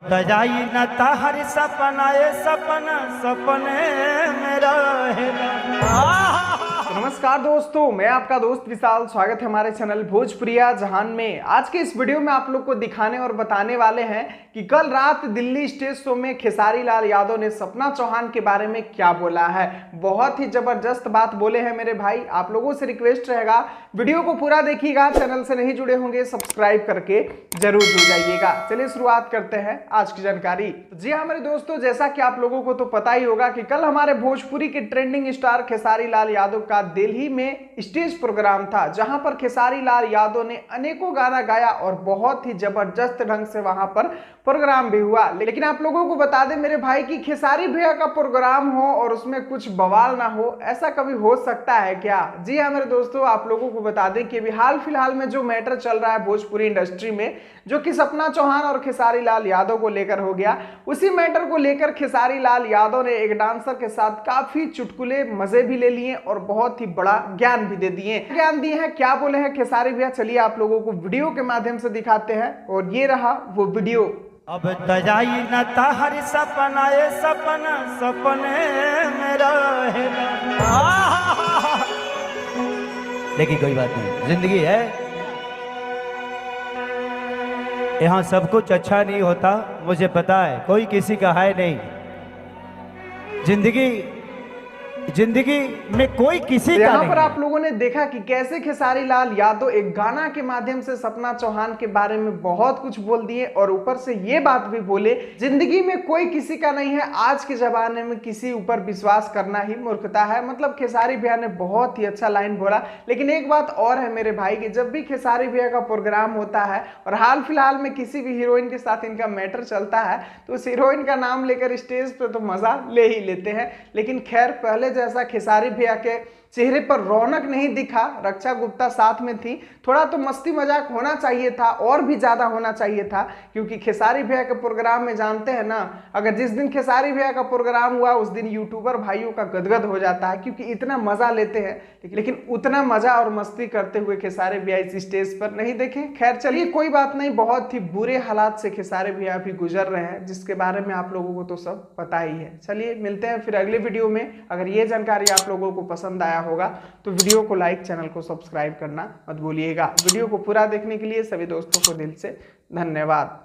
तजाई न ताहर सपना ये सपना सपने में रहेगा। नमस्कार दोस्तों, मैं आपका दोस्त विशाल। स्वागत है हमारे चैनल भोजपुरिया जहान में। आज के इस वीडियो में आप लोग को दिखाने और बताने वाले हैं कि कल रात दिल्ली स्टेज शो में खेसारी लाल यादव ने सपना चौहान के बारे में क्या बोला है। बहुत ही जबरदस्त बात बोले हैं मेरे भाई। आप लोगों से रिक्वेस्ट रहेगा वीडियो को पूरा देखिएगा। चैनल से नहीं जुड़े होंगे सब्सक्राइब करके जरूर जुड़ जाइएगा। चलिए शुरुआत करते हैं आज की जानकारी। जी हाँ मेरे दोस्तों, जैसा कि आप लोगों को तो पता ही होगा कि कल हमारे भोजपुरी के ट्रेंडिंग स्टार खेसारी लाल यादव का दिल्ली में स्टेज प्रोग्राम था, जहां पर खेसारी लाल यादव ने अनेकों गाना गाया और बहुत ही जबरदस्त ढंग से वहां पर प्रोग्राम भी हुआ। लेकिन आप लोगों को बता दें मेरे भाई कि खेसारी भैया का प्रोग्राम हो और उसमें कुछ बवाल ना हो, ऐसा कभी हो सकता है क्या? जी हाँ मेरे दोस्तों, आप लोगों को बता दें कि अभी हाल फिलहाल में जो मैटर चल रहा है भोजपुरी इंडस्ट्री में, जो कि सपना चौहान और खेसारी लाल यादव को लेकर हो गया, उसी मैटर को लेकर खेसारी लाल यादव ने एक डांसर के साथ काफी चुटकुले मजे भी ले लिए और बहुत ही बड़ा ज्ञान भी दे दिए। ज्ञान दिए हैं, क्या बोले हैं खेसारी भैया, चलिए आप लोगों को वीडियो के माध्यम से दिखाते हैं। और ये रहा वो वीडियो। अब तजाई न ताहर सपना ये सपना सपने में रहेगा। लेकिन कोई बात नहीं, जिंदगी है, यहाँ सब कुछ अच्छा नहीं होता, मुझे पता है, कोई किसी का है नहीं। जिंदगी में कोई किसी का यहाँ नहीं। पर आप लोगों ने देखा कि कैसे खेसारी लाल यादव एक गाना के माध्यम से सपना चौहान के बारे में बहुत कुछ बोल दिए और ऊपर से ये बात भी बोले, जिंदगी में कोई किसी का नहीं है, आज के जमाने में किसी ऊपर विश्वास करना ही मूर्खता है। मतलब खेसारी भैया ने बहुत ही अच्छा लाइन बोला। लेकिन एक बात और है मेरे भाई कि जब भी खेसारी भैया का प्रोग्राम होता है और हाल फिलहाल में किसी भी हीरोइन के साथ इनका मैटर चलता है, तो उस हीरोइन का नाम लेकर स्टेज पे तो मजा ले ही लेते हैं। लेकिन खैर, पहले जैसा खेसारी भैया के चेहरे पर रौनक नहीं दिखा। रक्षा गुप्ता साथ में थी, थोड़ा तो मस्ती मजाक होना चाहिए था और भी ज्यादा होना चाहिए था, क्योंकि खेसारी भैया के प्रोग्राम में जानते हैं ना, अगर जिस दिन खेसारी भैया का प्रोग्राम हुआ उस दिन यूट्यूबर भाइयों का गदगद हो जाता है, क्योंकि इतना मजा लेते हैं। लेकिन उतना मजा और मस्ती करते हुए खेसारी भैया इस स्टेज पर नहीं देखे। खैर चलिए कोई बात नहीं, बहुत ही बुरे हालात से खेसारी भैया अभी गुजर रहे हैं, जिसके बारे में आप लोगों को तो सब पता ही है। चलिए मिलते हैं फिर अगले वीडियो में। अगर ये जानकारी आप लोगों को पसंद आया होगा तो वीडियो को लाइक, चैनल को सब्सक्राइब करना मत भूलिएगा। वीडियो को पूरा देखने के लिए सभी दोस्तों को दिल से धन्यवाद।